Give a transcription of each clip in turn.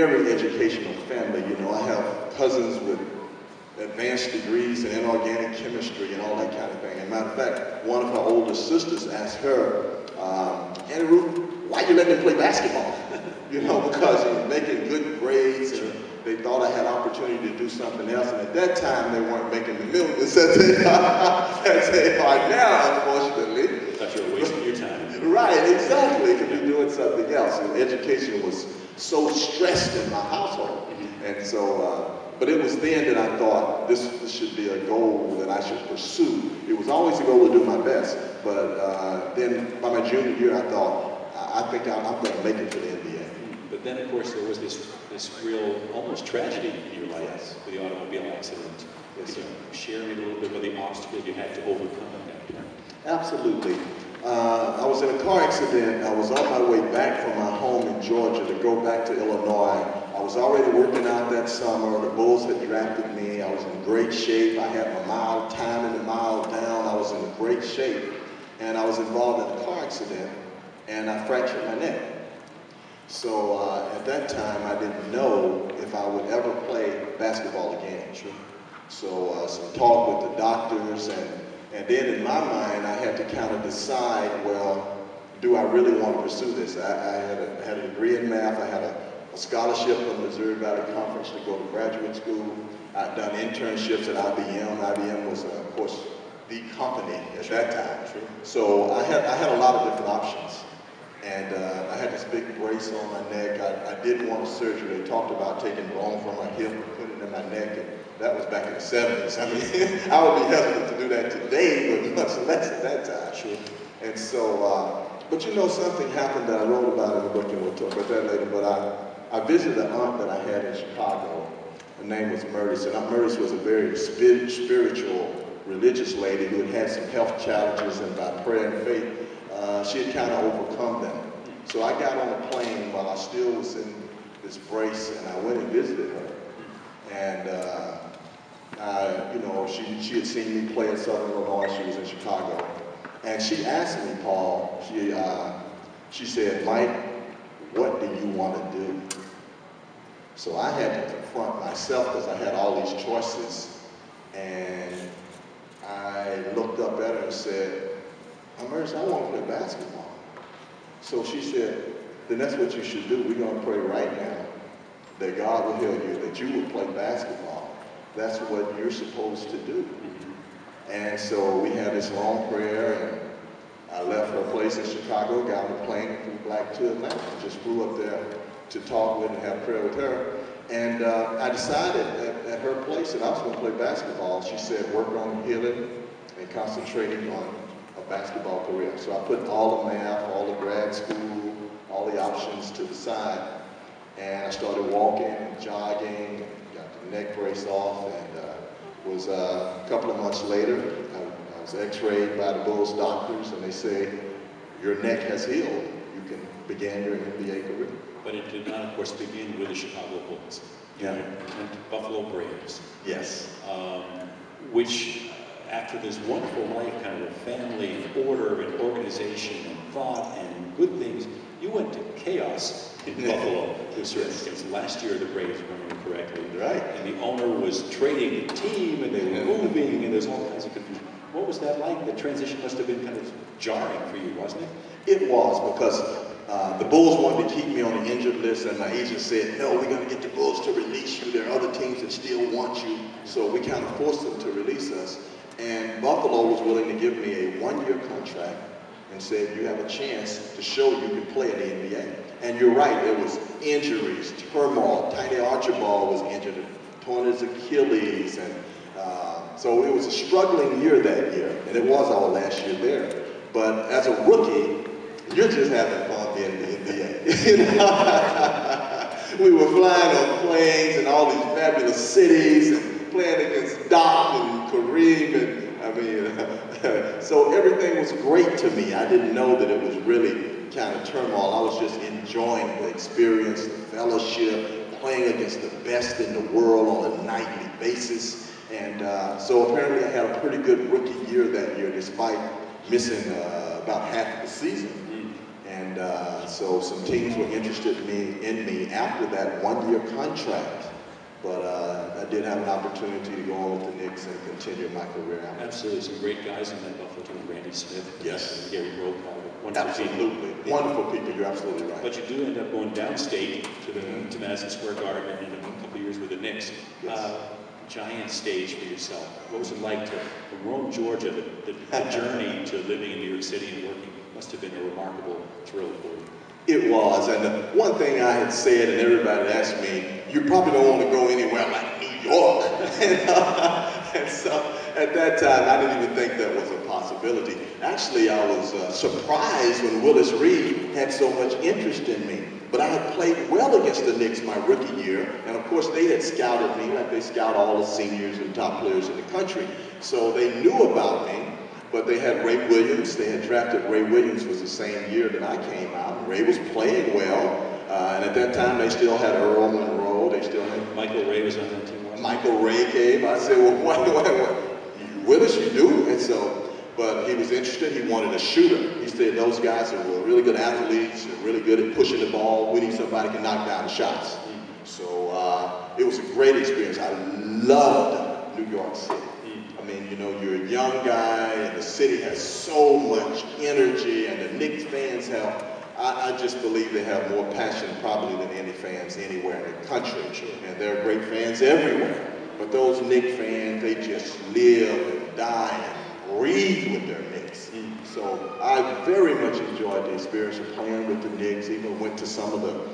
very educational family. You know, I have cousins with advanced degrees in inorganic chemistry and all that kind of thing. As a matter of fact, one of her older sisters asked her, Aunt Ruth, why you letting him play basketball? You know, because he was making good grades and they thought I had opportunity to do something else. And at that time, they weren't making the millions that they are now, unfortunately. I thought you were wasting your time. Right, exactly. Could be doing something else. And education was so stressed in my household. And so, but it was then that I thought this should be a goal that I should pursue. It was always a goal to do my best. But then by my junior year, I thought, I think I'm going to make it to the NBA. But then, of course, there was this real, almost tragedy in your life, Yes. with the automobile accident. Yes, Could sir. you share me a little bit about the obstacle you had to overcome at that point? Absolutely. I was in a car accident. I was on my way back from my home in Georgia to go back to Illinois. I was already working out that summer. The Bulls had drafted me. I was in great shape. I had my mile time and the mile down. I was in great shape. And I was involved in a car accident, and I fractured my neck. So at that time, I didn't know if I would ever play basketball again. So some talk with the doctors, and then in my mind, I had to kind of decide, well, do I really want to pursue this? I had a degree in math. I had a scholarship from Missouri Valley Conference to go to graduate school. I'd done internships at IBM. IBM was, of course, the company at that time. So I had a lot of different options. And I had this big brace on my neck. I did want a surgery. They talked about taking bone from my hip and putting it in my neck, and that was back in the 70s. I mean, I would be hesitant to do that today, but much less at that time. And so, but you know, something happened that I wrote about in the book, and we'll talk about that later, but I visited an aunt that I had in Chicago. Her name was Meredith, and Aunt Meredith was a very spiritual, religious lady who had had some health challenges, and by prayer and faith, she had kind of overcome them. So I got on a plane while I still was in this brace, and I went and visited her. And, you know, she had seen me play in Southern Illinois. She was in Chicago. And she asked me, Paul, she said, Mike, what do you want to do? So I had to confront myself because I had all these choices. And I looked up at her and said, Mercy, I want to play basketball. So she said, then that's what you should do. We're going to pray right now that God will heal you, that you will play basketball. That's what you're supposed to do. And so we had this long prayer, and I left her place in Chicago, got on a plane, flew back to Atlanta, just flew up there to talk with and have prayer with her. And I decided at her place that I was going to play basketball. She said, work on healing and concentrating on a basketball career. So I put all the math, all the grad school, all the options to the side, and I started walking and jogging, got the neck brace off, and was a couple of months later, I was x-rayed by the Bulls doctors, and they say, your neck has healed. You can begin your NBA career. But it did not, of course, begin with the Chicago Bulls. Yeah. You went to Buffalo Braves. Yes. Which, after this wonderful life, kind of a family order and organization and thought and good things, you went to chaos in Buffalo to a certain extent. Last year, the Braves, if I remember correctly. Right. And the owner was trading the team, and they were moving, and there's all kinds of confusion. What was that like? The transition must have been kind of jarring for you, wasn't it? It was, because the Bulls wanted to keep me on the injured list, and my agent said, no, we're going to get the Bulls to release you. There are other teams that still want you. So we kind of forced them to release us. And Buffalo was willing to give me a one-year contract and said, you have a chance to show you can play in the NBA. And you're right, there was injuries, turmoil. Tiny Archibald was injured, torn his Achilles, and so it was a struggling year that year, and it was all last year there. But as a rookie, you're just having fun being in the NBA. You know? We were flying on planes in all these fabulous cities and playing against Doc and Kareem, and I mean, so everything was great to me. I didn't know that it was really kind of turmoil. I was just enjoying the experience, the fellowship, playing against the best in the world on a nightly basis. And so apparently I had a pretty good rookie year that year, despite missing about half of the season. And so some teams were interested in me after that one-year contract. But I did have an opportunity to go on with the Knicks and continue my career. Absolutely, some great guys in that Buffalo team. Naismith, yes, Gary Grove, absolutely, people. Wonderful people. You're absolutely right. But you do end up going downstate to Madison Square Garden and a couple of years with the Knicks. Yes. Giant stage for yourself. What was it like to, from Rome, Georgia, the journey to living in New York City and working must have been a remarkable thrill for you. It was, and one thing I had said, and everybody asked me, you probably don't want to go anywhere like New York. And so at that time, I didn't even think that was a possibility. Actually, I was surprised when Willis Reed had so much interest in me. But I had played well against the Knicks my rookie year, and of course they had scouted me like they scout all the seniors and top players in the country. So they knew about me, but they had Ray Williams. They had drafted Ray Williams was the same year that I came out. Ray was playing well, and at that time they still had Earl Monroe. They still had Michael Ray was on that team. Michael Ray came. I said, well, what? Willis, you do? And so, but he was interested. He wanted a shooter. He said those guys are really good athletes and really good at pushing the ball. We need somebody who can knock down the shots. So it was a great experience. I loved New York City. I mean, you know, you're a young guy and the city has so much energy, and the Knicks fans have, I just believe they have more passion probably than any fans anywhere in the country. And there are great fans everywhere. But those Knicks fans, they just live and die and breathe with their Knicks. So I very much enjoyed the experience of playing with the Knicks. Even went to some of the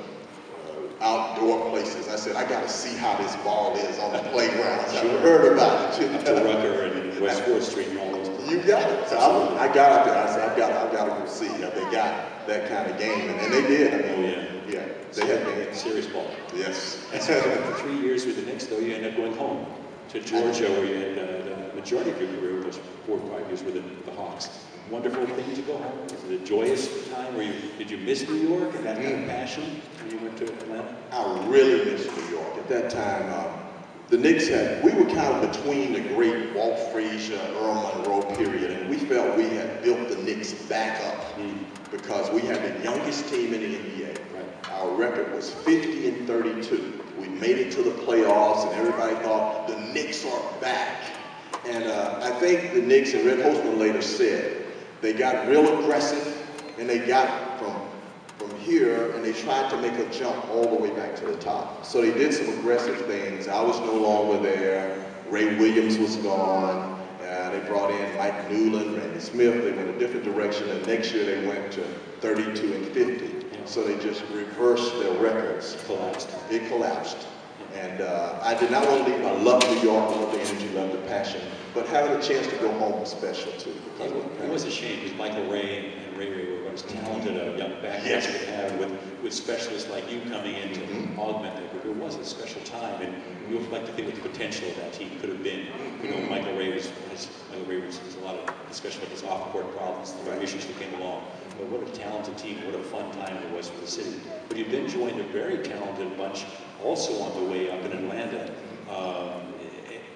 outdoor places. I said, I got to see how this ball is on the playgrounds. I've heard about it. To Rucker and West 4th Street and all those places. You got it. So I got out there. I said, I've got to go see if they got that kind of game. And they did. I mean, yeah. They had been serious ball. Yes. For 3 years with the Knicks, though, you ended up going home to Georgia, where you had the majority of your career was 4 or 5 years with the Hawks. Wonderful thing to go home. Was it a joyous time? Did you miss New York and that kind of passion when you went to Atlanta? I really missed New York. At that time, the Knicks we were kind of between the great Walt Frazier, Earl Monroe period, and we felt we had built the Knicks back up because we had the youngest team in the NBA. Right. Our record was 50-32. We made it to the playoffs, and everybody thought the Knicks are back. And I think the Knicks, and Red Holzman later said, they got real aggressive, and they got from here, and they tried to make a jump all the way back to the top. So they did some aggressive things. I was no longer there. Ray Williams was gone. They brought in Mike Newland, Randy Smith. They went a different direction, and next year they went to 32-50. So they just reversed their records. It collapsed. And I did not want to leave. I love New York, love the energy, love the passion. But having a chance to go home was special too. It was a shame because Michael Ray and Ray were as talented a young backcourt could have with specialists like you coming in to augment their career. It was a special time, and we would like to think what the potential of that team could have been. You know, Michael Ray was a lot of discussion about his off-court problems, the issues that came along. But what a talented team, what a fun time it was for the city. But you then joined a very talented bunch also on the way up in Atlanta.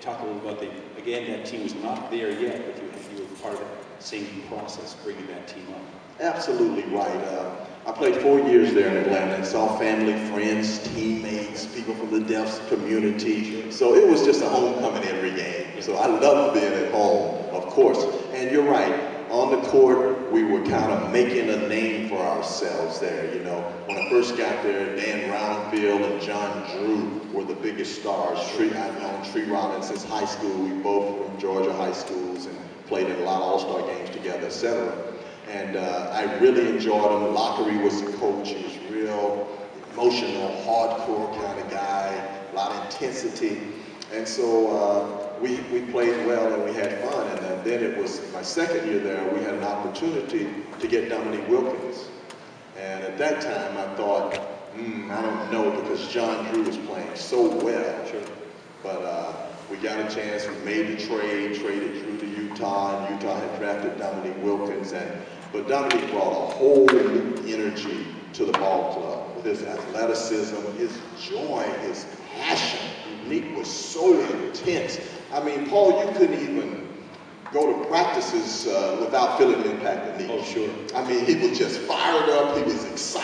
Talk a little about again, that team was not there yet, but you were part of that same process, bringing that team up. Absolutely right. I played 4 years there in Atlanta and saw family, friends, teammates, people from the deaf community. So it was just a homecoming every game. So I loved being at home, of course. And you're right. On the court, we were kind of making a name for ourselves there, you know. When I first got there, Dan Roundfield and John Drew were the biggest stars. I've known Tree Rollins since high school. We both were in Georgia high schools and played in a lot of all-star games together, etc. And I really enjoyed him. Lockery was the coach. He was real emotional, hardcore kind of guy, a lot of intensity. And so we played well and we had fun. And then it was my second year there, we had an opportunity to get Dominique Wilkins. And at that time I thought, I don't know, because John Drew was playing so well. Sure. But we got a chance, we made the trade, traded Drew to Utah, and Utah had drafted Dominique Wilkins. But Dominique brought a whole new energy to the ball club with his athleticism, his joy, his passion. Nick was so intense. I mean, Paul, you couldn't even go to practices without feeling the impact of need. Oh, sure. I mean, he was just fired up. He was excited.